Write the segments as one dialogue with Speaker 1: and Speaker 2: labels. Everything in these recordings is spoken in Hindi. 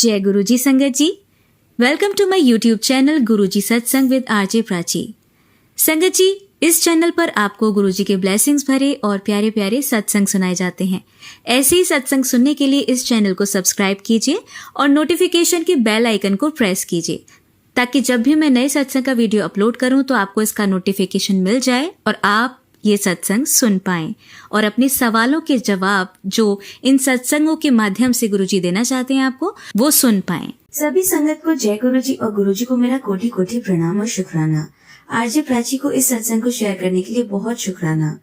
Speaker 1: जय गुरुजी संगत जी। Welcome to my YouTube channel Guruji सत्संग विद आरजे प्राची। संगत जी, इस चैनल पर आपको गुरुजी के ब्लेसिंग्स भरे और प्यारे प्यारे सत्संग सुनाए जाते हैं। ऐसे ही सत्संग सुनने के लिए इस चैनल को सब्सक्राइब कीजिए और नोटिफिकेशन के बेल आइकन को प्रेस कीजिए, ताकि जब भी मैं नए सत्संग का वीडियो अपलोड करूं तो आपको इसका नोटिफिकेशन मिल जाए और आप ये सत्संग सुन पाएं और अपने सवालों के जवाब जो इन सत्संगों के माध्यम से गुरुजी देना चाहते हैं आपको, वो सुन पाएं। सभी संगत को जय गुरुजी और गुरुजी को मेरा कोटि कोटि प्रणाम और शुक्राना। आरजे प्राची को इस सत्संग को शेयर करने के लिए बहुत शुक्राना।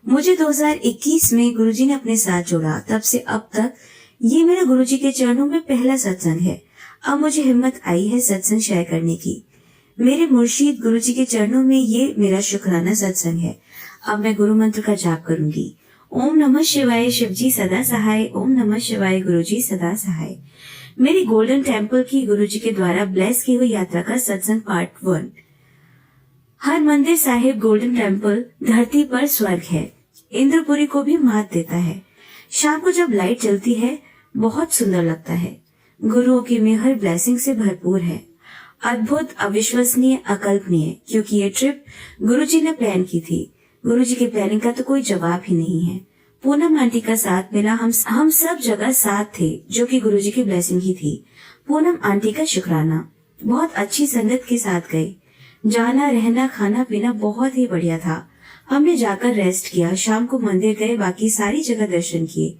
Speaker 1: मुझे 2021 में गुरुजी ने अपने साथ जोड़ा, तब से अब तक ये मेरा गुरुजी के चरणों में पहला सत्संग है। अब मुझे हिम्मत आई है सत्संग शेयर करने की। मेरे मुर्शीद गुरुजी के चरणों में ये मेरा शुक्राना सत्संग है। अब मैं गुरु मंत्र का जाप करूंगी। ओम नमः शिवाय शिवजी सदा सहाय, ओम नमः शिवाय गुरुजी सदा सहाय। मेरी गोल्डन टेम्पल की गुरुजी के द्वारा ब्लेस की हुई यात्रा का सत्संग पार्ट 1। हर मंदिर साहिब गोल्डन टेम्पल धरती पर स्वर्ग है, इंद्रपुरी को भी मात देता है। शाम को जब लाइट जलती है बहुत सुंदर लगता है। गुरुओं की मेहर ब्लेसिंग से भरपूर है, अद्भुत, अविश्वसनीय, अकल्पनीय, क्योंकि ये ट्रिप गुरुजी ने प्लान की थी। गुरुजी की प्लानिंग का तो कोई जवाब ही नहीं है। पूनम आंटी का साथ मिला, हम सब जगह साथ थे, जो कि गुरुजी की ब्लेसिंग ही थी। पूनम आंटी का शुक्राना। बहुत अच्छी संगत के साथ गए। जाना, रहना, खाना पीना बहुत ही बढ़िया था। हमने जाकर रेस्ट किया, शाम को मंदिर गए, बाकी सारी जगह दर्शन किए।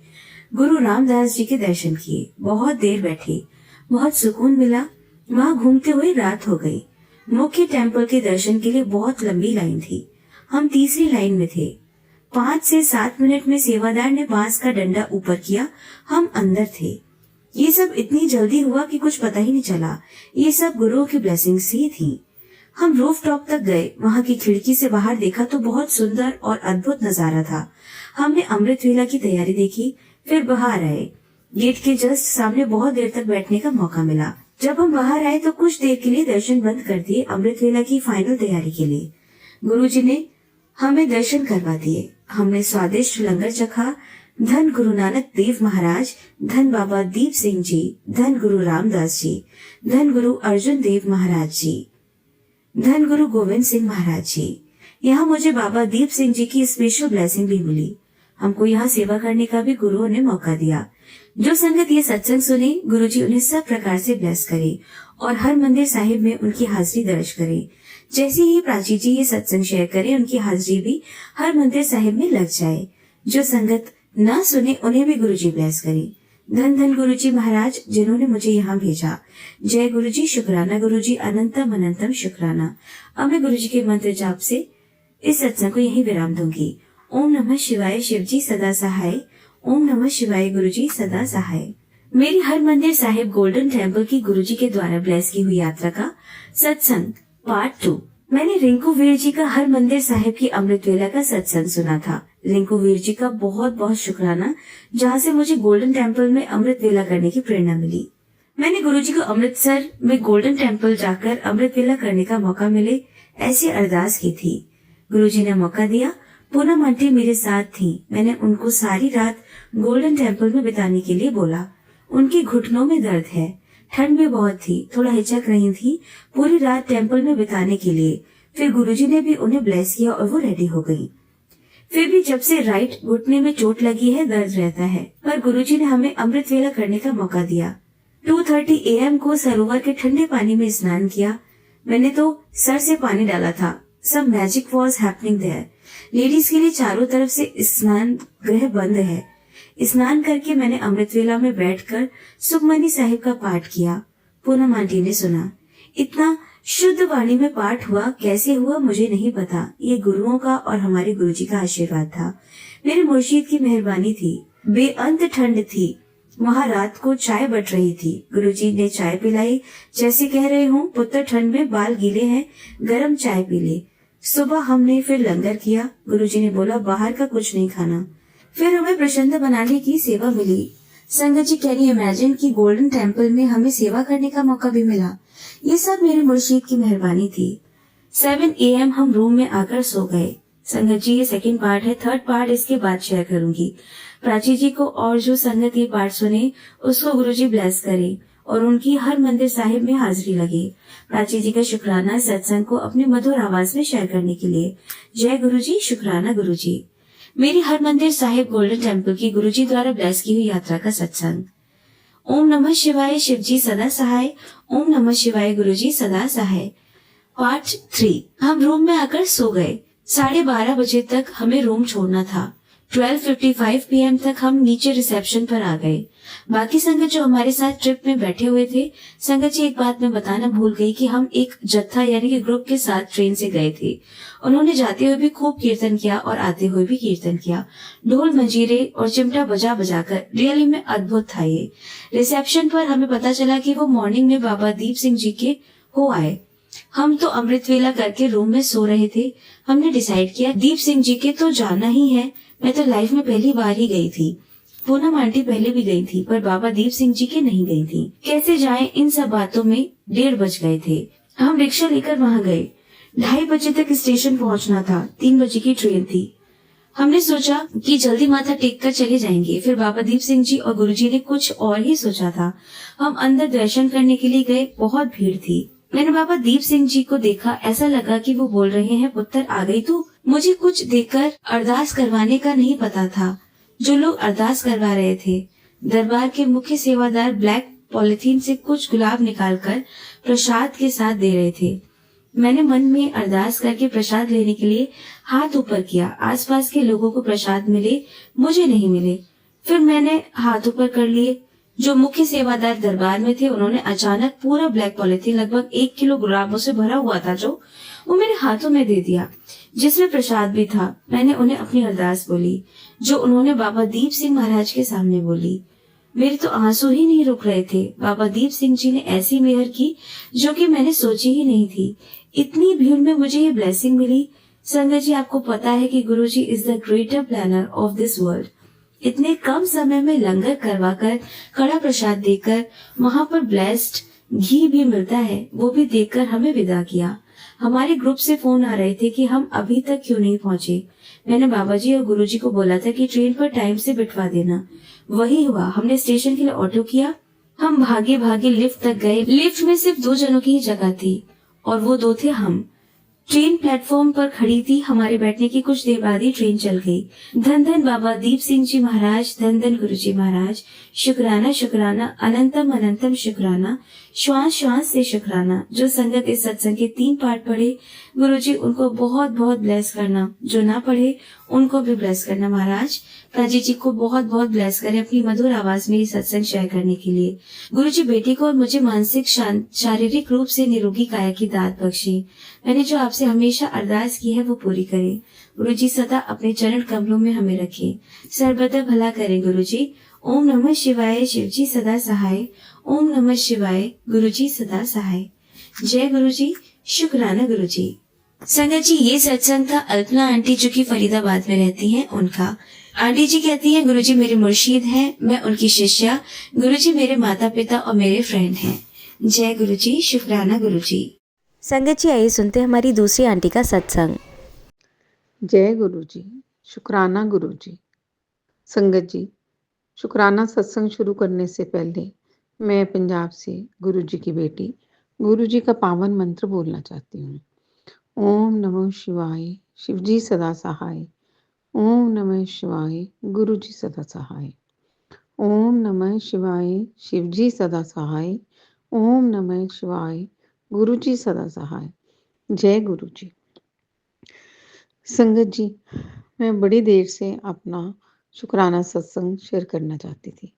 Speaker 1: गुरु रामदास जी के दर्शन किए, बहुत देर बैठे, बहुत सुकून मिला। वहाँ घूमते हुए रात हो गई। मुख्य टेम्पल के दर्शन के लिए बहुत लंबी लाइन थी। हम तीसरी लाइन में थे। 5 से 7 मिनट में सेवादार ने बांस का डंडा ऊपर किया, हम अंदर थे। ये सब इतनी जल्दी हुआ कि कुछ पता ही नहीं चला। ये सब गुरुओं की ब्लेसिंग्स ही थी। हम रूफ टॉप तक गए, वहाँ की खिड़की से बाहर देखा तो बहुत सुंदर और अद्भुत नजारा था। हमने अमृत वेला की तैयारी देखी, फिर बाहर आए। गेट के जस्ट सामने बहुत देर तक बैठने का मौका मिला। जब हम बाहर आए तो कुछ देर के लिए दर्शन बंद कर दिए, अमृत वेला की फाइनल तैयारी के लिए। गुरुजी ने हमें दर्शन करवा दिए। हमने स्वादिष्ट लंगर चखा। धन गुरु नानक देव महाराज, धन बाबा दीप सिंह जी, धन गुरु रामदास जी, धन गुरु अर्जुन देव महाराज जी, धन गुरु गोविंद सिंह महाराज जी। यहाँ मुझे बाबा दीप सिंह जी की स्पेशल ब्लेसिंग भी मिली। हमको यहाँ सेवा करने का भी गुरुओं ने मौका दिया। जो संगत ये सत्संग सुने, गुरुजी उन्हें सब प्रकार से ब्लेस करे और हर मंदिर साहिब में उनकी हाजिरी दर्ज करे। जैसे ही प्राची जी ये सत्संग शेयर करे, उनकी हाजिरी भी हर मंदिर साहिब में लग जाए। जो संगत ना सुने उन्हें भी गुरुजी ब्लेस करे। धन धन गुरुजी महाराज, जिन्होंने मुझे यहाँ भेजा। जय गुरुजी, शुक्राना गुरुजी, अनंतम अनंतम शुक्राना। अब मैं गुरुजी के मंत्र जाप से इस सत्संग को यही विराम दूंगी। ओम नमः शिवाय शिवजी सदा सहाय, ओम नमः शिवाय गुरुजी सदा सहाय। मेरी हर मंदिर साहिब गोल्डन टेम्पल की गुरुजी के द्वारा ब्लेस की हुई यात्रा का सत्संग पार्ट 2। मैंने रिंकू वीर जी का हर मंदिर साहिब की अमृत वेला का सत्संग सुना था। रिंकू वीर जी का बहुत बहुत शुक्राना, जहाँ से मुझे गोल्डन टेम्पल में अमृत वेला करने की प्रेरणा मिली। मैंने गुरुजी को अमृतसर में गोल्डन टेम्पल जाकर अमृत वेला करने का मौका मिले, ऐसी अरदास की थी। गुरुजी ने मौका दिया। पूनम आंटी मेरे साथ थी। मैंने उनको सारी रात गोल्डन टेम्पल में बिताने के लिए बोला। उनके घुटनों में दर्द है, ठंड भी बहुत थी, थोड़ा हिचक रही थी पूरी रात टेम्पल में बिताने के लिए। फिर गुरुजी ने भी उन्हें ब्लेस किया और वो रेडी हो गई। फिर भी जब से राइट घुटने में चोट लगी है, दर्द रहता है, पर गुरुजी ने हमें अमृत वेला करने का मौका दिया। 2:30 AM को सरोवर के ठंडे पानी में स्नान किया। मैंने तो सर से पानी डाला था। सब magic was happening there. Ladies के लिए चारों तरफ से स्नान गृह बंद है। स्नान करके मैंने अमृत वेला में बैठकर सुखमनी साहिब का पाठ किया। पूनम आंटी ने सुना। इतना शुद्ध वाणी में पाठ हुआ, कैसे हुआ मुझे नहीं पता। ये गुरुओं का और हमारे गुरुजी का आशीर्वाद था। मेरे मुर्शीद की मेहरबानी थी। बेअंत ठंड थी। वहाँ रात को चाय बट रही थी। गुरुजी ने चाय पिलाई, जैसे कह रहे हो पुत्र ठंड में बाल गीले हैं, गरम चाय पी ले। सुबह हमने फिर लंगर किया। गुरुजी ने बोला बाहर का कुछ नहीं खाना। फिर हमें प्रसन्न बनाने की सेवा मिली। संगत जी, कैन यू इमेजिन कि गोल्डन टेम्पल में हमें सेवा करने का मौका भी मिला। ये सब मेरे मुर्शीद की मेहरबानी थी। 7 AM हम रूम में आकर सो गए। संगत जी, ये सेकंड पार्ट है, थर्ड पार्ट इसके बाद शेयर करूंगी। प्राची जी को और जो संगत ये पार्ट सुने उसको गुरुजी ब्लेस करे और उनकी हर मंदिर साहिब में हाजिरी लगी। प्राची जी का शुक्राना सत्संग को अपनी मधुर आवाज में शेयर करने के लिए। जय गुरु जी, शुक्राना गुरु जी। मेरी हर मंदिर साहिब गोल्डन टेम्पल की गुरु जी द्वारा ब्लेस की हुई यात्रा का सत्संग। ओम नमः शिवाय, शिव जी सदा सहाय। ओम नमः शिवाय, गुरु जी सदा सहाय। पार्ट 3। हम रूम में आकर सो गए। 12:30 बजे तक हमें रूम छोड़ना था। 12:55 PM तक हम नीचे रिसेप्शन पर आ गए। बाकी संगत जो हमारे साथ ट्रिप में बैठे हुए थे, संगत जी एक बात मैं बताना भूल गई कि हम एक जत्था यानी कि ग्रुप के साथ ट्रेन से गए थे। उन्होंने जाते हुए भी खूब कीर्तन किया और आते हुए भी कीर्तन किया। ढोल मंजीरे और चिमटा बजा बजा कर रियली में अद्भुत था ये। रिसेप्शन पर हमें पता चला कि वो मॉर्निंग में बाबा दीप सिंह जी के हो आए। हम तो अमृत वेला करके रूम में सो रहे थे। हमने डिसाइड किया दीप सिंह जी के तो जाना ही है। मैं तो लाइफ में पहली बार ही गई थी। पूनम आंटी पहले भी गई थी, पर बाबा दीप सिंह जी के नहीं गई थी। कैसे जाएं, इन सब बातों में 1:30 बज गए थे। हम रिक्शा लेकर वहाँ गए। 2:30 बजे तक स्टेशन पहुँचना था। 3 बजे की ट्रेन थी। हमने सोचा कि जल्दी माथा टेक कर चले जाएंगे। फिर बाबा दीप सिंह जी और गुरुजी ने कुछ और ही सोचा था। हम अंदर दर्शन करने के लिए गए। बहुत भीड़ थी। मैंने बाबा दीप सिंह जी को देखा। ऐसा लगा कि वो बोल रहे हैं, पुत्र आ गई तू। मुझे कुछ देखकर अरदास करवाने का नहीं पता था। जो लोग अरदास करवा रहे थे, दरबार के मुख्य सेवादार ब्लैक पॉलिथीन से कुछ गुलाब निकालकर प्रसाद के साथ दे रहे थे। मैंने मन में अरदास करके प्रसाद लेने के लिए हाथ ऊपर किया। आसपास के लोगों को प्रसाद मिले, मुझे नहीं मिले। फिर मैंने हाथ ऊपर कर लिए। जो मुख्य सेवादार दरबार में थे, उन्होंने अचानक पूरा ब्लैक पॉलिथीन लगभग 1 किलो गुलाबों से भरा हुआ था, जो वो मेरे हाथों में दे दिया, जिसमें प्रसाद भी था। मैंने उन्हें अपनी अरदास बोली, जो उन्होंने बाबा दीप सिंह महाराज के सामने बोली। मेरे तो आंसू ही नहीं रुक रहे थे। बाबा दीप सिंह जी ने ऐसी मेहर की जो कि मैंने सोची ही नहीं थी। इतनी भीड़ में मुझे ये ब्लेसिंग मिली। संगत जी, आपको पता है कि Guru ji is the greater planner of this world. इतने कम समय में लंगर करवाकर, कड़ा प्रसाद देकर, वहाँ पर ब्लेस्ड घी भी मिलता है, वो भी देकर हमें विदा किया। हमारे ग्रुप से फोन आ रहे थे कि हम अभी तक क्यों नहीं पहुँचे। मैंने बाबा जी और गुरु जी को बोला था कि ट्रेन पर टाइम से बिठवा देना। वही हुआ। हमने स्टेशन के लिए ऑटो किया। हम भागे भागे लिफ्ट तक गए। लिफ्ट में सिर्फ 2 जनों की ही जगह थी और वो 2 थे हम। ट्रेन प्लेटफॉर्म पर खड़ी थी। हमारे बैठने की कुछ देर बाद ही ट्रेन चल गई। धन धन बाबा दीप सिंह जी महाराज, धन धन गुरु जी महाराज। शुक्राना शुक्राना, अनंतम अनंतम शुक्राना, श्वास श्वास से शुक्राना। जो संगत इस सत्संग के 3 पार्ट पढ़े, गुरु जी उनको बहुत बहुत ब्लेस करना। जो ना पढ़े, उनको भी ब्लेस करना महाराज। प्राची जी को बहुत बहुत ब्लेस करें अपनी मधुर आवाज में ये सत्संग शेयर करने के लिए। गुरु जी बेटी को और मुझे मानसिक शारीरिक रूप से निरोगी काया की दात बख्शे। मैंने जो आपसे हमेशा अरदास की है वो पूरी करें। गुरु जी सदा अपने चरण कमलों में हमें रखें। सर्वदा भला करें गुरु जी। ओम नमः शिवाय, शिव जी सदा सहाय। ओम नमः शिवाय, गुरु जी सदा सहाय। जय गुरु जी, शुक्राना गुरु जी। संगत जी, ये सत्संग था अल्पना आंटी जो की फरीदाबाद में रहती हैं, उनका। आंटी जी कहती हैं, गुरु जी मेरे मुर्शीद हैं, मैं उनकी शिष्या। गुरु जी मेरे माता पिता और मेरे फ्रेंड हैं। जय गुरु जी, शुक्राना गुरु जी। संगत जी, आइए सुनते हैं हमारी दूसरी आंटी का सत्संग।
Speaker 2: जय गुरु जी, शुक्राना गुरु जी। संगत जी, शुक्राना सत्संग शुरू करने से पहले मैं पंजाब से गुरु जी की बेटी गुरु जी का पावन मंत्र बोलना चाहती हूँ। ओम नमः शिवाय, शिव जी सदा सहाय। ओम नमः शिवाय, गुरु जी सदा सहाय। ओम नमः शिवाय, शिव जी सदा सहाय। ओम नमः शिवाय, गुरु जी सदा सहाय। जय गुरु जी। संगत जी, मैं बड़ी देर से अपना शुक्राना सत्संग शेयर करना चाहती थी,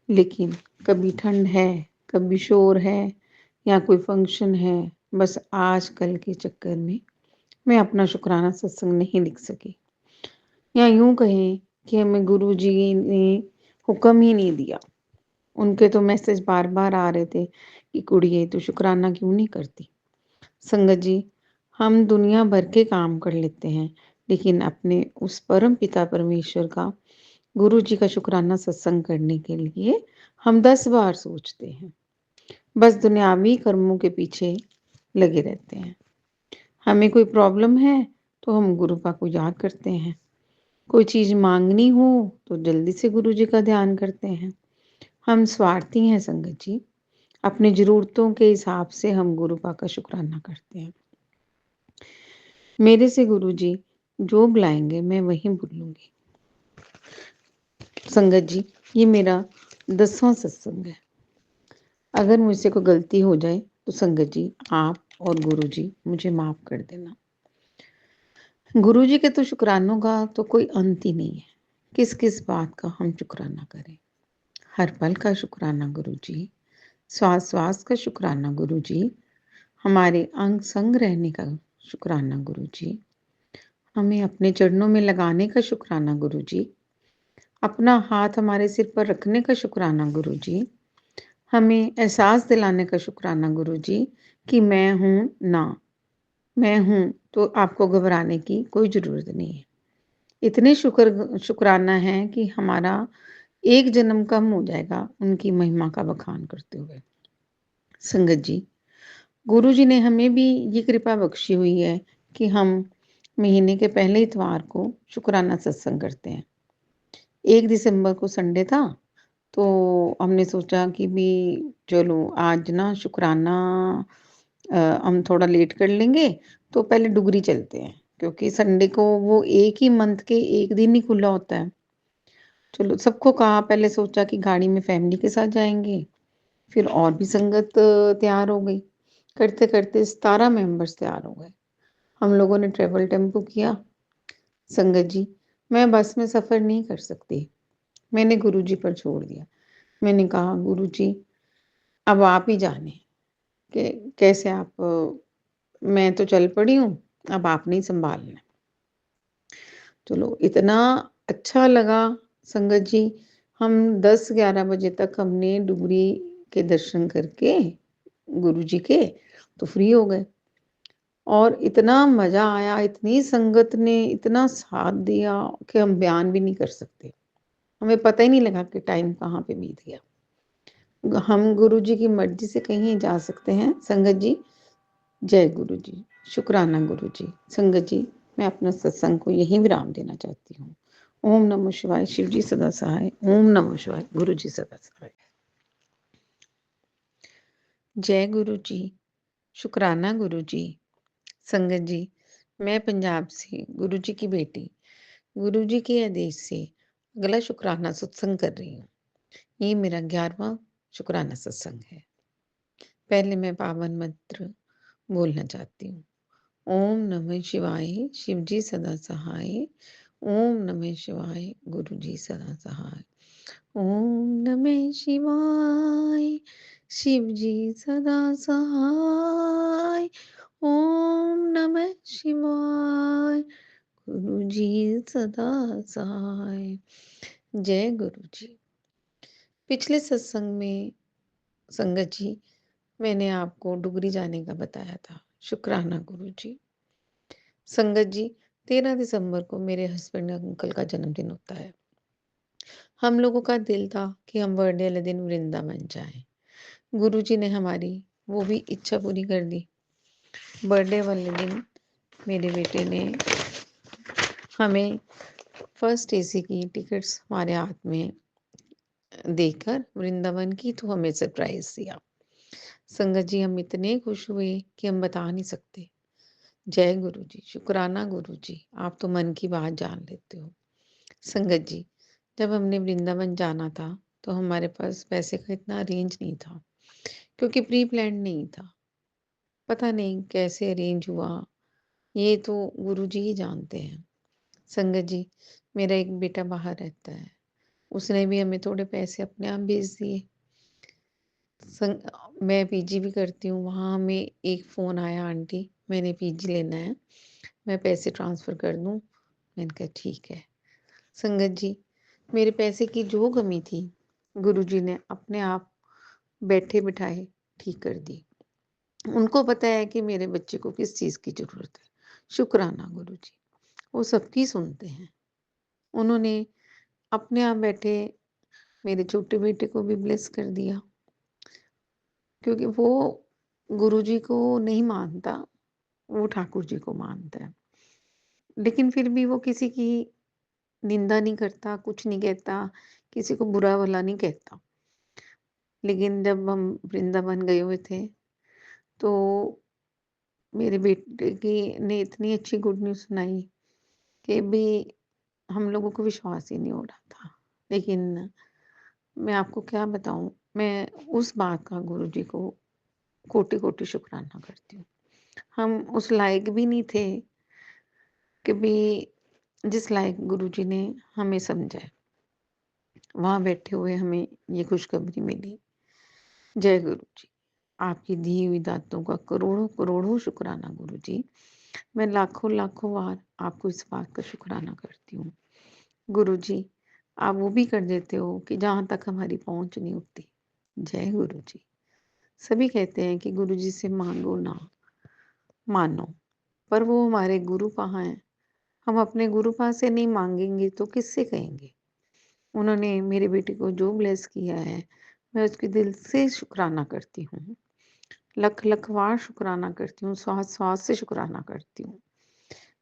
Speaker 2: लेकिन कभी ठंड है, कभी शोर है या कोई फंक्शन है। बस आज कल के चक्कर में मैं अपना शुक्राना सत्संग नहीं लिख सकी, या यूं कहें कि हमें गुरु जी ने हुक्म ही नहीं दिया। उनके तो मैसेज बार बार आ रहे थे कि कुड़िए तू शुक्राना क्यों नहीं करती। संगत जी, हम दुनिया भर के काम कर लेते हैं, लेकिन अपने उस परम पिता परमेश्वर का, गुरु जी का शुक्राना सत्संग करने के लिए हम 10 बार सोचते हैं। बस दुनियावी कर्मों के पीछे लगे रहते हैं। हमें कोई प्रॉब्लम है तो हम गुरु पा को याद करते हैं। कोई चीज़ मांगनी हो तो जल्दी से गुरु जी का ध्यान करते हैं। हम स्वार्थी हैं संगत जी। अपनी ज़रूरतों के हिसाब से हम गुरुपा का शुक्राना करते हैं। मेरे से गुरुजी जो बुलाएँगे मैं वहीं बोलूँगी। संगत जी, ये मेरा 10वां सत्संग है। अगर मुझसे कोई गलती हो जाए तो संगत जी, आप और गुरुजी मुझे माफ़ कर देना। गुरुजी के तो शुक्रानों का तो कोई अंत ही नहीं है। किस-किस बात का हम शुक्राना करें। हर पल का शुक्राना गुरुजी, श्वास-श्वास का शुक्राना गुरुजी, हमारे अंग संग रहने का शुक्राना गुरुजी, हमें अपने चरणों में लगाने का शुक्राना गुरुजी, अपना हाथ हमारे सिर पर रखने का शुक्राना गुरुजी, हमें एहसास दिलाने का शुक्राना गुरुजी कि मैं हूँ ना, मैं हूँ तो आपको घबराने की कोई ज़रूरत नहीं है। इतने शुक्राना है कि हमारा एक जन्म कम हो जाएगा उनकी महिमा का बखान करते हुए। संगत जी, गुरुजी ने हमें भी ये कृपा बख्शी हुई है कि हम महीने के पहले इतवार को शुक्राना सत्संग करते हैं। 1 दिसंबर को संडे था, तो हमने सोचा कि चलो आज ना शुक्राना हम थोड़ा लेट कर लेंगे, तो पहले डुगरी चलते हैं, क्योंकि संडे को वो एक ही मंथ के 1 दिन ही खुला होता है। चलो सबको कहा, पहले सोचा कि गाड़ी में फैमिली के साथ जाएँगे, फिर और भी संगत तैयार हो गई। करते-करते 17 मेंबर्स तैयार हो गए। हम लोगों ने ट्रैवल टेम्पो किया। संगत जी, मैं बस में सफ़र नहीं कर सकती। मैंने गुरुजी पर छोड़ दिया। मैंने कहा, गुरुजी अब आप ही जाने कि कैसे आप मैं तो चल पड़ी हूँ, अब आपने ही सँभालना है। चलो इतना अच्छा लगा संगत जी, हम 10-11 बजे तक हमने डुगरी के दर्शन करके गुरुजी के तो फ्री हो गए और इतना मज़ा आया, इतनी संगत ने इतना साथ दिया कि हम बयान भी नहीं कर सकते। हमें पता ही नहीं लगा कि टाइम कहाँ पे बीत गया। हम गुरुजी की मर्ज़ी से कहीं जा सकते हैं। संगत जी, जय गुरुजी, शुक्राना गुरुजी। संगत जी, मैं अपना सत्संग को यहीं विराम देना चाहती हूँ। ओम नमः शिवाय, शिव जी सदा सहाय। ओम नमः शिवाय, गुरु जी सदा सहाय। जय गुरु जी, शुक्राना गुरु जी। संगत जी, मैं पंजाब से गुरु जी की बेटी, गुरु जी के आदेश से अगला शुक्राना सत्संग कर रही हूँ। ये मेरा 11वां शुक्राना सत्संग है। पहले मैं पावन मंत्र बोलना चाहती हूँ। ओम नमः शिवाय, शिव जी सदा सहाय। ओम नमः शिवाय, गुरु जी सदा सहाय। ओम नमः शिवाय, शिव जी सदा सहाय। ओम नमः शिवाय, गुरु जी सदा सहाय। जय गुरु जी। पिछले सत्संग में संगत जी, मैंने आपको डुगरी जाने का बताया था। शुक्राना गुरु जी। संगत जी, 13 दिसंबर को मेरे हस्बैंड अंकल का जन्मदिन होता है। हम लोगों का दिल था कि हम बर्थडे वाले दिन वृंदावन जाएं। गुरुजी ने हमारी वो भी इच्छा पूरी कर दी। बर्थडे वाले दिन मेरे बेटे ने हमें फर्स्ट एसी की टिकट्स हमारे हाथ में देकर वृंदावन की तो हमें सरप्राइज दिया। संगत जी, हम इतने खुश हुए कि हम बता नहीं सकते। जय गुरु जी, शुक्राना गुरु जी, आप तो मन की बात जान लेते हो। संगत जी, जब हमने वृंदावन जाना था तो हमारे पास पैसे का इतना अरेंज नहीं था, क्योंकि प्री प्लान नहीं था। पता नहीं कैसे अरेंज हुआ, ये तो गुरुजी ही जानते हैं। संगत जी, मेरा एक बेटा बाहर रहता है, उसने भी हमें थोड़े पैसे अपने आप भेज दिए। मैं पीजी भी करती हूँ, वहाँ हमें एक फ़ोन आया, आंटी मैंने पीजी लेना है, मैं पैसे ट्रांसफ़र कर दूँ? मैंने कहा ठीक है। संगत जी, मेरे पैसे की जो कमी थी गुरुजी ने अपने आप बैठे बिठाए ठीक कर दी। उनको पता है कि मेरे बच्चे को किस चीज़ की ज़रूरत है। शुक्राना गुरुजी, वो सबकी सुनते हैं। उन्होंने अपने आप बैठे मेरे छोटे बेटे को भी ब्लेस कर दिया, क्योंकि वो गुरुजी को नहीं मानता, वो ठाकुर जी को मानता है। लेकिन फिर भी वो किसी की निंदा नहीं करता, कुछ नहीं कहता, किसी को बुरा भला नहीं कहता। लेकिन जब हम वृंदावन गए हुए थे तो मेरे बेटे की ने इतनी अच्छी गुड न्यूज़ सुनाई कि भी हम लोगों को विश्वास ही नहीं हो रहा था। लेकिन मैं आपको क्या बताऊँ, मैं उस बात का गुरुजी को कोटि-कोटि शुक्राना करती हूँ। हम उस लायक भी नहीं थे कि भी जिस लायक गुरुजी ने हमें समझा। वहाँ बैठे हुए हमें ये खुशखबरी मिली। जय गुरुजी। आपकी दी हुई दातों का करोड़ों-करोड़ों शुक्राना गुरुजी। मैं लाखों-लाखों बार आपको इस बात का शुक्राना करती हूँ। गुरुजी, आप वो भी कर देते हो कि जहाँ तक हमारी पहुँच नहीं होती। जय गुरुजी। सभी कहते हैं कि गुरुजी से माँगो ना, मानो, पर वो हमारे गुरु कहाँ हैं? हम अपने गुरु पास से नहीं माँगेंगे तो किससे कहेंगे? उन्होंने मेरे बेटे को जो ब्लेस किया है, मैं उसके दिल से शुक्राना करती हूँ। लख-लख बार शुक्राना करती हूँ, श्वास-श्वास से शुक्राना करती हूँ।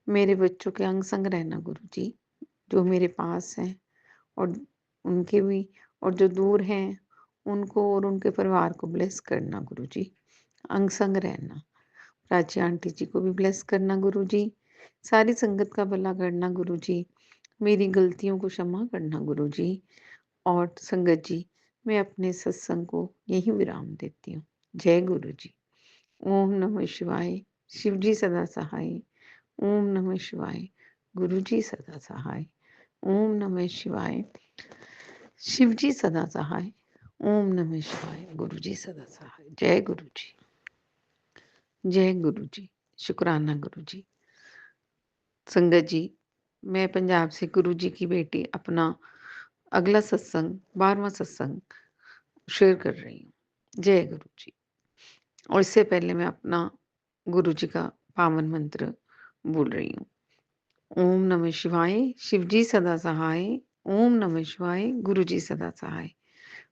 Speaker 2: मेरे बच्चों के अंग संग रहना गुरुजी, जो मेरे पास हैं और उनके भी, और जो दूर हैं, उनको और उनके परिवार को ब्लेस करना गुरुजी। अंग संग रहना। प्राची आंटी जी को भी ब्लेस करना गुरुजी। सारी संगत का भला करना गुरुजी। मेरी गलतियों को क्षमा करना गुरुजी। और संगत जी, मैं अपने सत्संग को यहीं विराम देती हूँ। जय गुरुजी। ओम नमः शिवाय। शिवजी सदा सहाय। ओम नमः शिवाय। गुरुजी सदा सहाय। ओम नमः शिवाय। शिवजी सदा सहाय। ओम नमः शिवाय। गुरुजी सदा सहाय। जय गुरुजी। जय गुरुजी। शुक्राना गुरुजी। संगत जी, मैं पंजाब से गुरुजी की बेटी अपना अगला सत्संग 12वां सत्संग शेयर कर रही हूँ। जय गुरुजी। और इससे पहले मैं अपना गुरुजी का पावन मंत्र बोल रही हूँ। ओम नमः शिवाय। शिवजी सदा सहाय। ओम नमः शिवाय। गुरुजी सदा सहाय।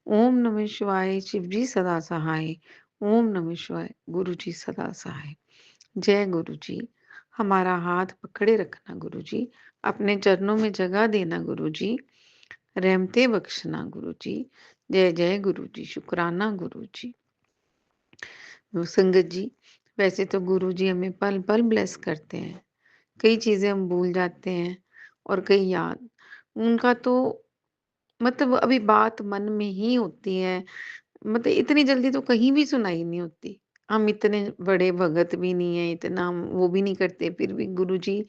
Speaker 2: ओम नमः शिवाय। शिवजी सदा सहाय। ओम नमः शिवाय। गुरुजी सदा सहाय। जय गुरुजी। हमारा हाथ पकड़े रखना गुरुजी। अपने चरणों में जगह देना गुरुजी। रहमतें बख्शना गुरुजी। जय जय गुरुजी। शुक्राना गुरुजी। संगत जी, वैसे तो गुरुजी हमें पल पल ब्लेस करते हैं। कई चीजें हम भूल जाते हैं और कई याद। उनका तो मतलब अभी बात मन में ही होती है, मतलब इतनी जल्दी तो कहीं भी सुनाई नहीं होती। हम इतने बड़े भगत भी नहीं है, इतना हम वो भी नहीं करते, फिर भी गुरुजी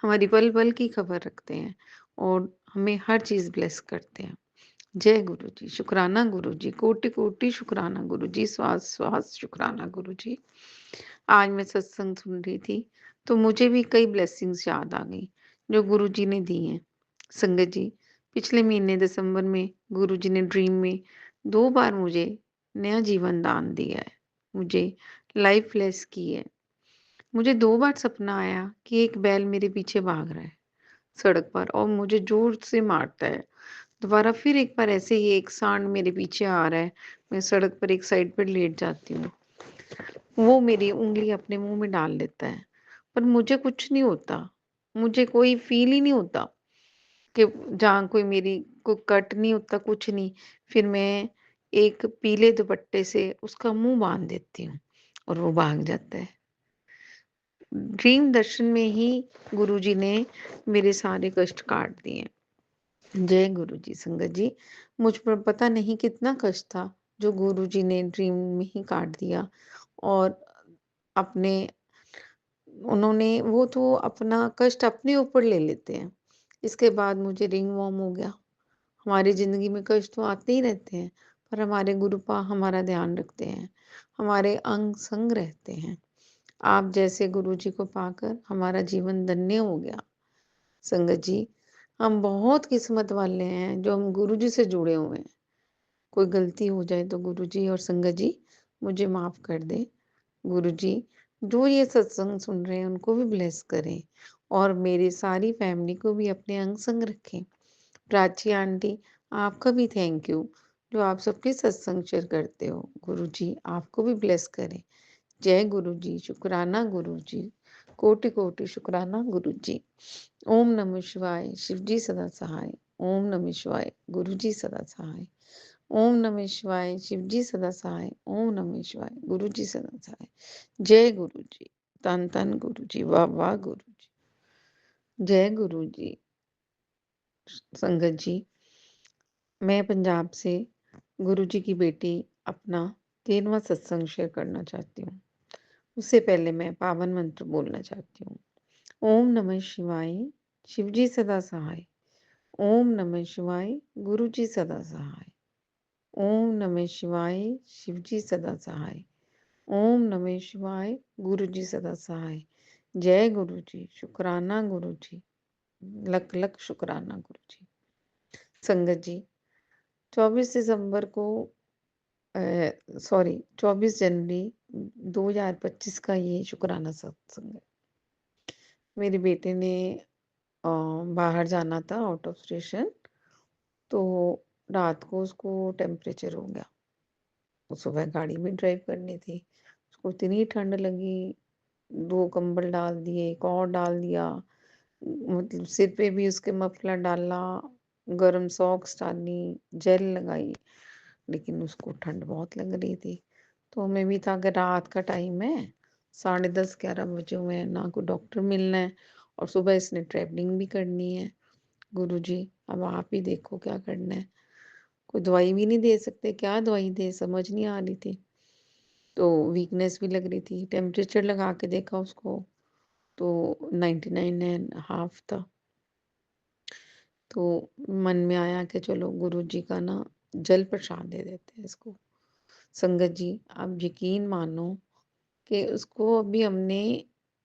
Speaker 2: हमारी पल पल की खबर रखते हैं और हमें हर चीज ब्लेस करते हैं। जय गुरुजी। शुक्राना गुरुजी। कोटि कोटि शुक्राना गुरुजी। श्वास श्वास शुक्राना गुरुजी। आज मैं सत्संग सुन रही थी तो मुझे भी कई ब्लेसिंग्स याद आ गई जो गुरुजी ने दी हैं। संगत जी, पिछले महीने दिसंबर में गुरुजी ने ड्रीम में 2 बार मुझे नया जीवन दान दिया है। मुझे लाइफ ब्लेस की है। मुझे 2 बार सपना आया कि एक बैल मेरे पीछे भाग रहा है सड़क पर और मुझे जोर से मारता है। दोबारा फिर एक बार ऐसे ही एक सांड मेरे पीछे आ रहा है। मैं सड़क पर एक साइड पर लेट जाती हूँ। वो मेरी उँगली अपने मुँह में डाल लेता है, पर मुझे कुछ नहीं होता। मुझे कोई फ़ील ही नहीं होता कि जहाँ कोई मेरी को कट नहीं होता, कुछ नहीं। फिर मैं एक पीले दुपट्टे से उसका मुँह बाँध देती हूँ और वो भाग जाता है। ड्रीम दर्शन में ही गुरुजी ने मेरे सारे कष्ट काट दिए। जय गुरुजी। संगत जी, मुझ पर पता नहीं कितना कष्ट था जो गुरुजी ने ड्रीम में ही काट दिया। और अपने उन्होंने वो तो अपना कष्ट अपने ऊपर ले लेते हैं। इसके बाद मुझे रिंग वर्म हो गया। हमारी ज़िंदगी में कष्ट तो आते ही रहते हैं, पर हमारे गुरुपा हमारा ध्यान रखते हैं, हमारे अंग संग रहते हैं। आप जैसे गुरुजी को पाकर हमारा जीवन धन्य हो गया। संगत जी, हम बहुत किस्मत वाले हैं जो हम गुरुजी से जुड़े हुए हैं। कोई गलती हो जाए तो गुरुजी और संगत जी मुझे माफ़ कर दें। गुरुजी जो ये सत्संग सुन रहे हैं उनको भी ब्लेस करें और मेरी सारी फैमिली को भी अपने अंग संग रखें। प्राची आंटी, आपका भी थैंक यू जो आप सबके सत्संग शेयर करते हो। गुरुजी आपको भी ब्लेस करें। जय गुरुजी। शुक्राना गुरुजी। कोटि कोटि शुक्राना गुरुजी। ओम नमः शिवाय। शिवजी सदा सहाय। ओम नमः शिवाय। गुरुजी सदा सहाय। ओम नमः शिवाय, शिव जी सदा सहाय। ओम नमः शिवाय, गुरु जी सदा सहाय। जय गुरु जी, धन धन गुरु जी, वाह वाह गुरु जी, जय गुरु जी। संगत जी, मैं पंजाब से गुरु जी की बेटी अपना 13वां सत्संग शेयर करना चाहती हूँ। उससे पहले मैं पावन मंत्र बोलना चाहती हूँ। ओम नमः शिवाय, शिव जी सदा सहाय। ओम नमः शिवाय, गुरु जी सदा सहाय। ओम नमः शिवाय, शिव जी सदा सहाय। ओम नमः शिवाय, गुरु जी सदा सहाय। जय गुरु जी, शुक्राना गुरु जी, लख लख शुक्राना गुरु जी। संगत जी, 24 दिसंबर को 24 जनवरी 2025 का ये शुक्राना सत्संग है। मेरे बेटे ने बाहर जाना था आउट ऑफ स्टेशन, तो रात को उसको टेम्परेचर हो गया। सुबह गाड़ी भी ड्राइव करनी थी, उसको इतनी ठंड लगी, 2 कंबल डाल दिए, एक और डाल दिया, मतलब सिर पे भी उसके मफलर डाला, गर्म सॉक्स डाली, जेल लगाई, लेकिन उसको ठंड बहुत लग रही थी। तो हमें भी था कि रात का टाइम है, 10:30-11 बजे हुए हैं, ना कोई डॉक्टर मिलना है और सुबह इसने ट्रैवलिंग भी करनी है। गुरुजी, अब आप ही देखो क्या करना है। कोई दवाई भी नहीं दे सकते, क्या दवाई दे, समझ नहीं आ रही थी। तो वीकनेस भी लग रही थी। टेम्परेचर लगा के देखा उसको, तो 99.5 था। तो मन में आया कि चलो गुरु जी का ना जल प्रसाद दे देते हैं इसको। संगत जी, आप यकीन मानो कि उसको अभी हमने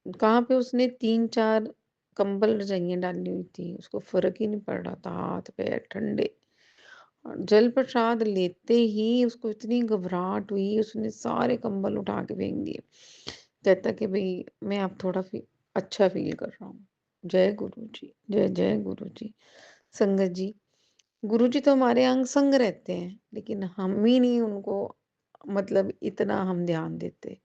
Speaker 2: कहाँ पे, उसने 3-4 कंबल रजाइयाँ डाली हुई थी, उसको फर्क ही नहीं पड़ रहा था, हाथ पैर ठंडे। और जल प्रसाद लेते ही उसको इतनी घबराहट हुई, उसने सारे कंबल उठा के फेंक दिए। कहता कि भाई मैं अब थोड़ा अच्छा फील कर रहा हूँ। जय गुरु जी, जय जय गुरु जी। संगत जी, गुरु जी तो हमारे अंग संग रहते हैं, लेकिन हम ही नहीं उनको, मतलब इतना हम ध्यान देते।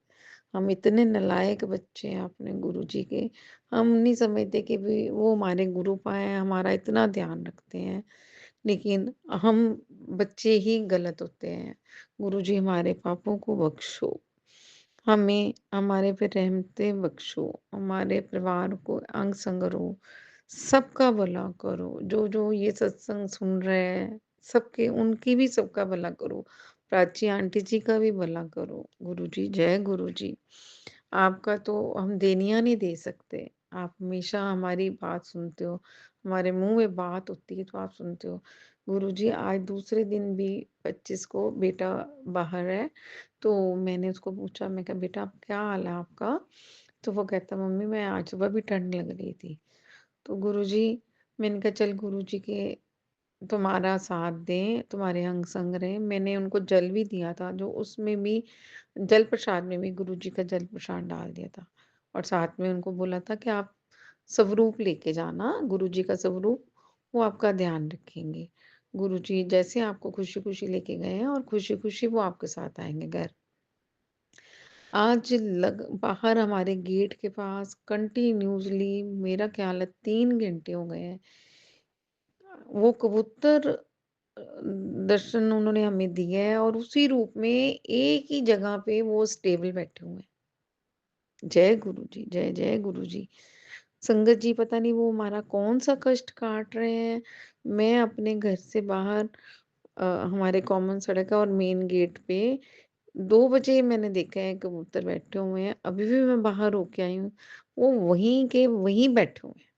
Speaker 2: हम इतने नालायक बच्चे हैं अपने गुरु जी के, हम नहीं समझते कि भी वो हमारे गुरु पाए, हमारा इतना ध्यान रखते हैं, लेकिन हम बच्चे ही गलत होते हैं। गुरु जी हमारे पापों को बख्शो, हमें हमारे पे रहमतें बख्शो, हमारे परिवार को अंग संग रहो, सबका भला करो। जो जो ये सत्संग सुन रहे हैं, सबके, उनकी भी सबका भला करो। प्राची आंटी जी का भी भला करो। गुरु जी, जय गुरु जी। आपका तो हम देनिया नहीं दे सकते। आप हमेशा हमारी बात सुनते हो, हमारे मुंह में बात होती है तो आप सुनते हो। गुरु जी, आज दूसरे दिन भी 25 को बेटा बाहर है, तो मैंने उसको पूछा, मैं कहा बेटा क्या हाल है आपका? तो वो कहता मम्मी मैं आज सुबह भी ठंड लग रही थी। तो गुरुजी, मैंने कहा चल गुरुजी के तुम्हारा साथ दें, तुम्हारे अंग संग रहें। मैंने उनको जल भी दिया था, जो उसमें भी जल प्रसाद में भी गुरुजी का जल प्रसाद डाल दिया था, और साथ में उनको बोला था कि आप स्वरूप लेके जाना, गुरुजी का स्वरूप, वो आपका ध्यान रखेंगे। गुरुजी जैसे आपको खुशी खुशी लेके गए हैं, और खुशी खुशी वो आपके साथ आएंगे घर। आज बाहर हमारे गेट के पास कंटिन्यूअसली, मेरा ख्याल है 3 घंटे हो गए हैं, वो कबूतर दर्शन उन्होंने हमें दिया है, और उसी रूप में एक ही जगह पे वो स्टेबल बैठे हुए हैं। जय गुरु जी, जय जय गुरु जी। संगत जी, पता नहीं वो हमारा कौन सा कष्ट काट रहे हैं। मैं अपने घर से बाहर, हमारे कॉमन सड़क है और मेन गेट पे 2 बजे मैंने देखा है कबूतर बैठे हुए हैं। अभी भी मैं बाहर होके आई हूँ, वो वहीं के वहीं बैठे हुए हैं।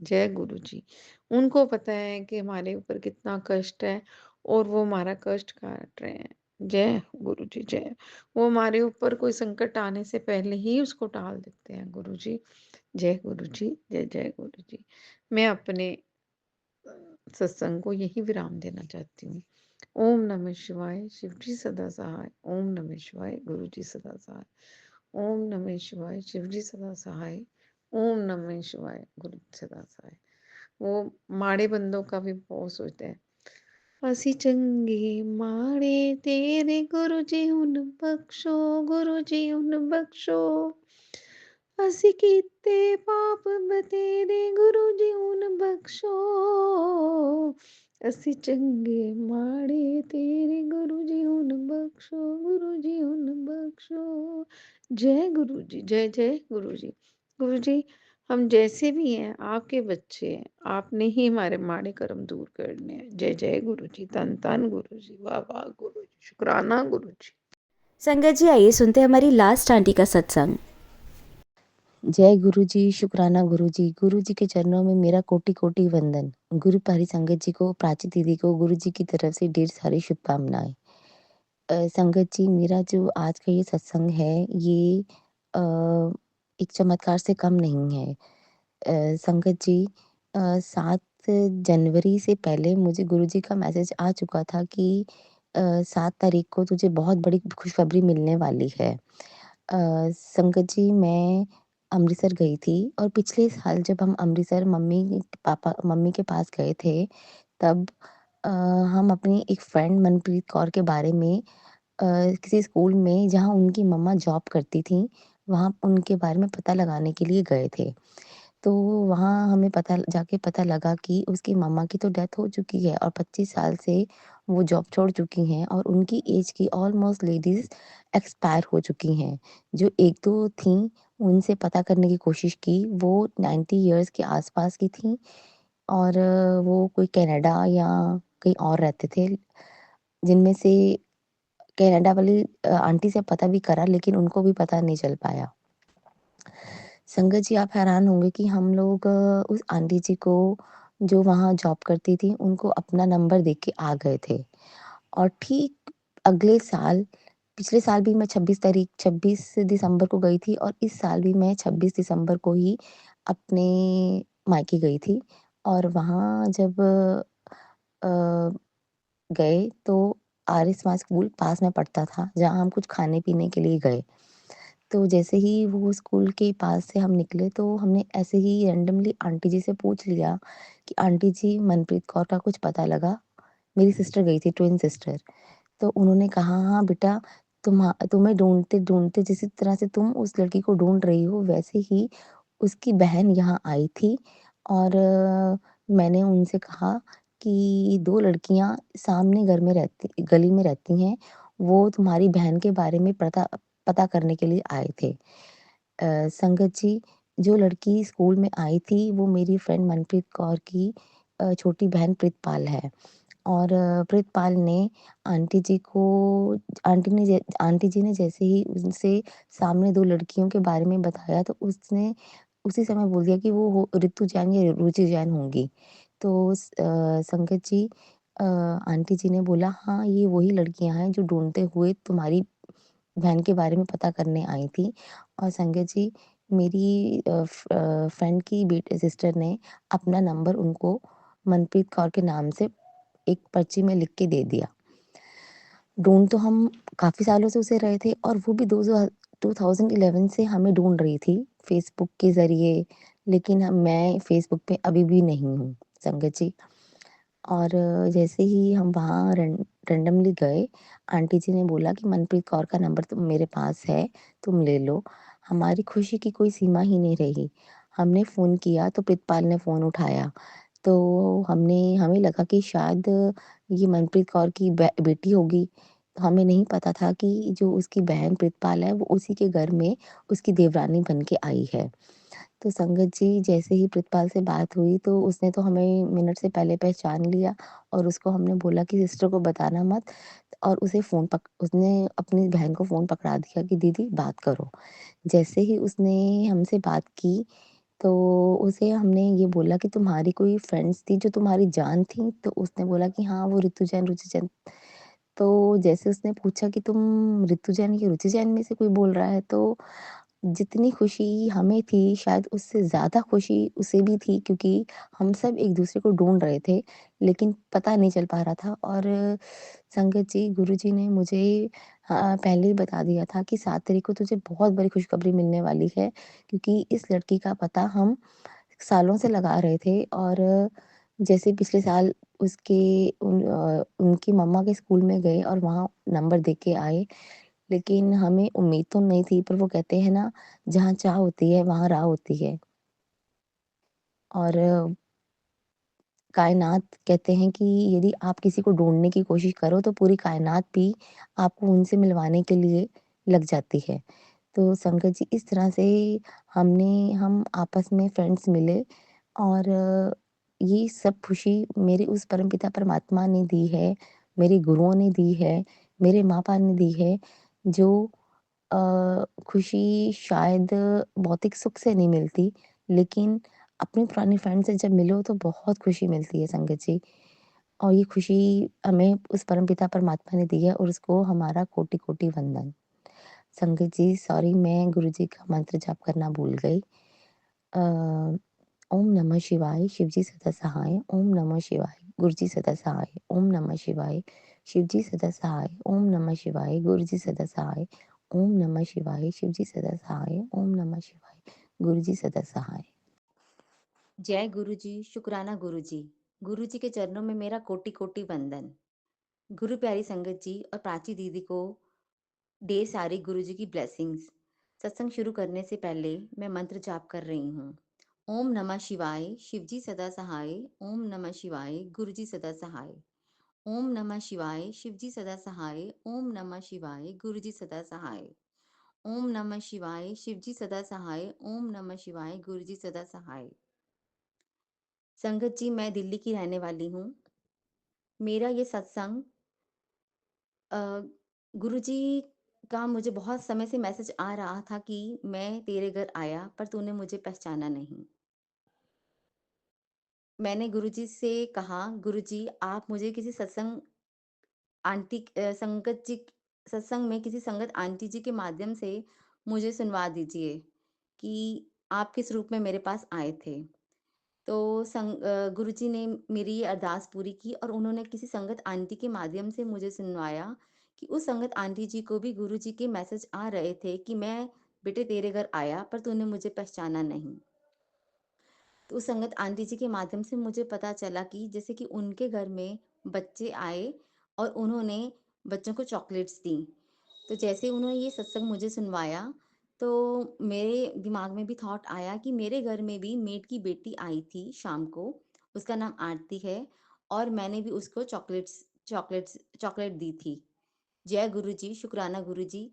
Speaker 2: जय गुरु जी। उनको पता है कि हमारे ऊपर कितना कष्ट है, और वो हमारा कष्ट काट रहे हैं। जय गुरु जी, जय। वो हमारे ऊपर कोई संकट आने से पहले ही उसको टाल देते हैं। गुरु जी, जय गुरु जी, जय जय गुरु जी। मैं अपने सत्संग को यही विराम देना चाहती हूँ। ओम नमः शिवाय, शिव जी सदा सहाय। ओम नमः शिवाय, गुरु जी सदा सहाय। ओम नमः शिवाय, शिव जी सदा सहाय। ओम नमः शिवाय, गुरु जी सदा सहाय। वो माड़े बंदों का भी बहुत सोचते हैं। ਅਸੀਂ ਚੰਗੇ ਮਾੜੇ ਤੇਰੇ ਗੁਰੂ ਜੀ ਹੁਣ ਬਖਸ਼ੋ, ਗੁਰੂ ਜੀ ਹੁਣ ਬਖਸ਼ੋ। ਅਸੀਂ ਕੀਤੇ ਪਾਪ ਬਤੇਰੇ, ਗੁਰੂ ਜੀ ਹੁਣ ਬਖਸ਼ੋ। ਅਸੀਂ ਚੰਗੇ ਮਾੜੇ तेरे गुरु जी हुन बख्शो गुरु जी हुन बख्शो। जय गुरु जी, जय जय गुरु जी। गुरु जी, हम जैसे भी हैं आपके बच्चे हैं, आपने ही हमारे माड़े कर्म दूर करने हैं। जय जय गुरु जी, धन धन गुरु जी, वाह वाह गुरु जी, शुक्राना गुरु जी।
Speaker 1: संगत जी, आइए सुनते हैं हमारी लास्ट आंटी का सत्संग।
Speaker 3: जय गुरु जी, शुक्राना गुरु जी। गुरु जी के चरणों में मेरा कोटि कोटि वंदन। गुरु प्यारी संगत जी को, प्राची दीदी को गुरु जी की तरफ से ढेर सारी शुभकामनाएं। संगत जी, मेरा जो आज का ये सत्संग है, ये अ, एक चमत्कार से कम नहीं है। संगत जी, 7 जनवरी से पहले मुझे गुरु जी का मैसेज आ चुका था कि 7 तारीख को तुझे बहुत बड़ी खुशखबरी मिलने वाली है। संगत जी, मैं अमृतसर गई थी और पिछले साल जब हम अमृतसर मम्मी के पास गए थे, तब अ, हम अपनी एक फ्रेंड मनप्रीत कौर के बारे में किसी स्कूल में जहाँ उनकी मम्मा जॉब करती थीं, वहाँ उनके बारे में पता लगाने के लिए गए थे। तो वहाँ हमें जाके पता लगा कि उसकी मम्मा की तो डेथ हो चुकी है और 25 साल से वो जॉब छोड़ चुकी हैं और उनकी एज की ऑलमोस्ट लेडीज़ एक्सपायर हो चुकी हैं। जो 1-2 थीं, उनसे पता करने की कोशिश की, वो 90 इयर्स के आस-पास की थीं और वो कोई कनाडा या कहीं और रहते थे। जिनमें से कनाडा वाली आंटी से पता भी करा, लेकिन उनको भी पता नहीं चल पाया। संगत जी, आप हैरान होंगे कि हम लोग उस आंटी जी को, जो वहाँ जॉब करती थी, उनको अपना नंबर देके के आ गए थे और ठीक अगले साल, पिछले साल भी मैं 26 दिसंबर को गई थी और इस साल भी मैं 26 दिसंबर को ही अपने मायके गई थी और वहाँ जब अ, गए तो आर्य समाज स्कूल पास में पड़ता था, जहाँ हम कुछ खाने-पीने के लिए गए। तो जैसे ही वो स्कूल के पास से हम निकले तो हमने ऐसे ही रैंडमली आंटी जी से पूछ लिया कि आंटी जी, मनप्रीत कौर का कुछ पता लगा? मेरी सिस्टर गई थी, ट्विन सिस्टर। तो उन्होंने कहा, हाँ बेटा, तुम्हें ढूँढते-ढूँढते जिस तरह से तुम उस लड़की को ढूँढ रही हो, वैसे ही उसकी बहन यहाँ आई थी और मैंने उनसे कहा कि 2 लड़कियाँ सामने गली में रहती हैं, वो तुम्हारी बहन के बारे में पता करने के लिए आए थे। संगत जी, जो लड़की स्कूल में आई थी, वो मेरी फ्रेंड मनप्रीत कौर की छोटी बहन प्रीतपाल है और प्रीतपाल ने आंटी जी को आंटी जी ने जैसे ही उनसे सामने 2 लड़कियों के बारे में बताया, तो उसने उसी समय बोल दिया कि वो ऋतु जैन या रुचि जैन होंगी। तो संगत जी, आंटी जी ने बोला, हाँ, ये वही लड़कियाँ हैं जो ढूँढते हुए तुम्हारी बहन के बारे में पता करने आई थी और संगत जी, मेरी फ्रेंड की सिस्टर ने अपना नंबर उनको मनप्रीत कौर के नाम से एक पर्ची में लिख के दे दिया। ढूँढ तो हम काफ़ी सालों से उसे रहे थे और वो भी 2011 से हमें ढूँढ रही थी फ़ेसबुक के ज़रिए, लेकिन मैं फ़ेसबुक पे अभी भी नहीं हूँ, संगत जी। और जैसे ही हम वहाँ रैंडमली गए, आंटी जी ने बोला कि मनप्रीत कौर का नंबर तो मेरे पास है, तुम ले लो। हमारी खुशी की कोई सीमा ही नहीं रही। हमने फ़ोन किया तो प्रीतपाल ने फ़ोन उठाया, तो हमें लगा कि शायद ये मनप्रीत कौर की बेटी होगी। तो हमें नहीं पता था कि जो उसकी बहन प्रीतपाल है, वो उसी के घर में उसकी देवरानी बन के आई है। तो संगत जी, जैसे ही प्रीतपाल से बात हुई तो उसने तो हमें मिनट से पहले पहचान लिया और उसको हमने बोला कि सिस्टर को बताना मत और उसने अपनी बहन को फ़ोन पकड़ा दिया कि दीदी बात करो। जैसे ही उसने हमसे बात की, तो उसे हमने ये बोला कि तुम्हारी कोई फ्रेंड्स थी जो तुम्हारी जान थी? तो उसने बोला कि हाँ, वो रुचि जैन। तो जैसे उसने पूछा कि तुम ऋतु जैन या रुचि जैन में से कोई बोल रहा है, तो जितनी खुशी हमें थी शायद उससे ज़्यादा खुशी उसे भी थी, क्योंकि हम सब एक-दूसरे को ढूँढ रहे थे, लेकिन पता नहीं चल पा रहा था और संगत जी, गुरुजी ने मुझे पहले ही बता दिया था कि 7 तारीख को तुझे बहुत बड़ी खुशखबरी मिलने वाली है, क्योंकि इस लड़की का पता हम सालों से लगा रहे थे और जैसे पिछले साल उनकी मम्मा के स्कूल में गए और वहाँ नंबर दे के आए, लेकिन हमें उम्मीद तो नहीं थी, पर वो कहते हैं ना, जहाँ चाह होती है वहाँ राह होती है। और कायनात कहते हैं कि यदि आप किसी को ढूँढने की कोशिश करो तो पूरी कायनात भी आपको उनसे मिलवाने के लिए लग जाती है। तो संगत जी इस तरह से हम आपस में फ्रेंड्स मिले और ये सब खुशी मेरे उस परमपिता परमात्मा ने दी है, मेरे गुरुओं ने दी है, मेरे माँ-बाप ने दी है, जो खुशी शायद भौतिक सुख से नहीं मिलती, लेकिन अपने पुराने फ्रेंड से जब मिलो तो बहुत खुशी मिलती है संगत जी। और ये खुशी हमें उस परमपिता परमात्मा ने दी है और उसको हमारा कोटि-कोटि वंदन। संगत जी सॉरी मैं गुरुजी का मंत्र जाप करना भूल गई। अ, ओम नमः शिवाय, शिवजी सदा सहाय, ओम नमः शिवाय, गुरुजी सदा सहाय, ओम नमः शिवाय, शिवजी सदा सहाय, ओम नमः शिवाय, गुरुजी सदा सहाय, ओम नमः शिवाय, शिवजी सदा सहाय, ओम नमः शिवाय, गुरुजी सदा सहाय। जय गुरुजी, शुक्राना गुरुजी। गुरुजी के चरणों में मेरा कोटि-कोटि वंदन। गुरु प्यारी संगत जी और प्राची दीदी को ढेर सारी गुरुजी की ब्लेसिंग्स। सत्संग शुरू करने से पहले मैं मंत्र जाप कर रही हूँ। ओम नमः शिवाय, शिवजी सदा सहाय, ओम नमः शिवाय, गुरुजी सदा सहाय। ओम नमः शिवाय, शिवजी सदा सहाय, ओम नमः शिवाय, गुरुजी सदा सहाय। ओम नमः शिवाय, शिवजी सदा सहाय, ओम नमः शिवाय, गुरुजी सदा सहाय। संगत जी मैं दिल्ली की रहने वाली हूँ। मेरा ये सत्संग अ, गुरुजी का मुझे बहुत समय से मैसेज आ रहा था कि मैं तेरे घर आया पर तूने मुझे पहचाना नहीं। मैंने गुरुजी से कहा गुरुजी आप मुझे किसी संगत जी सत्संग में किसी संगत आंटी जी के माध्यम से मुझे सुनवा दीजिए कि आप किस रूप में मेरे पास आए थे। तो गुरुजी ने मेरी ये अरदास पूरी की और उन्होंने किसी संगत आंटी के माध्यम से मुझे सुनवाया कि उस संगत आंटी जी को भी गुरुजी के मैसेज आ रहे थे कि मैं बेटे तेरे घर आया पर तूने मुझे पहचाना नहीं। तो उस संगत आंटी जी के माध्यम से मुझे पता चला कि जैसे कि उनके घर में बच्चे आए और उन्होंने बच्चों को चॉकलेट्स दी। तो जैसे उन्होंने ये सत्संग मुझे सुनवाया तो मेरे दिमाग में भी थॉट आया कि मेरे घर में भी मेड की बेटी आई थी शाम को, उसका नाम आरती है और मैंने भी उसको चॉकलेट दी थी। जय गुरुजी, शुक्राना गुरुजी।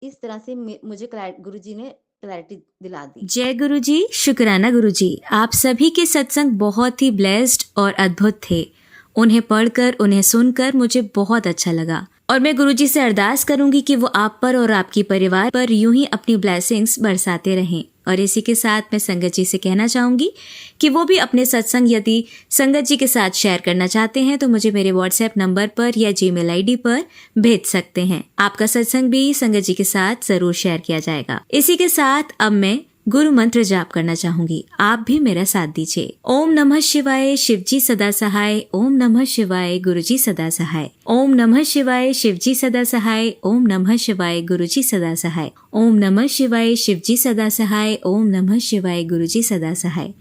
Speaker 3: इस तरह से मुझे गुरुजी ने क्लैरिटी दिला दी।
Speaker 1: जय गुरुजी, शुक्राना गुरुजी। आप सभी के सत्संग बहुत ही ब्लेस्ड और अद्भुत थे। उन्हें पढ़कर, उन्हें सुनकर मुझे बहुत अच्छा लगा और मैं गुरुजी से अरदास करूंगी कि वो आप पर और आपकी परिवार पर यूं ही अपनी ब्लेसिंग्स बरसाते रहें। और इसी के साथ मैं संगत जी से कहना चाहूंगी कि वो भी अपने सत्संग यदि संगत जी के साथ शेयर करना चाहते हैं तो मुझे मेरे व्हाट्सएप नंबर पर या जीमेल आईडी पर भेज सकते हैं। आपका सत्संग भी संगत जी के साथ जरूर शेयर किया जाएगा। इसी के साथ अब मैं गुरु मंत्र जाप करना चाहूंगी, आप भी मेरा साथ दीजिए। ओम नमः शिवाय, शिवजी सदा सहाय, ओम नमः शिवाय, गुरुजी सदा सहाय। ओम नमः शिवाय, शिवजी सदा सहाय, ओम नमः शिवाय, गुरुजी सदा सहाय। ओम नमः शिवाय, शिवजी सदा सहाय, ओम नमः शिवाय, गुरुजी सदा सहाय।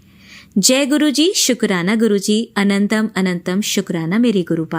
Speaker 1: जय गुरुजी, शुक्राना गुरुजी, अनंतम अनंतम शुक्राना मेरे गुरुपा।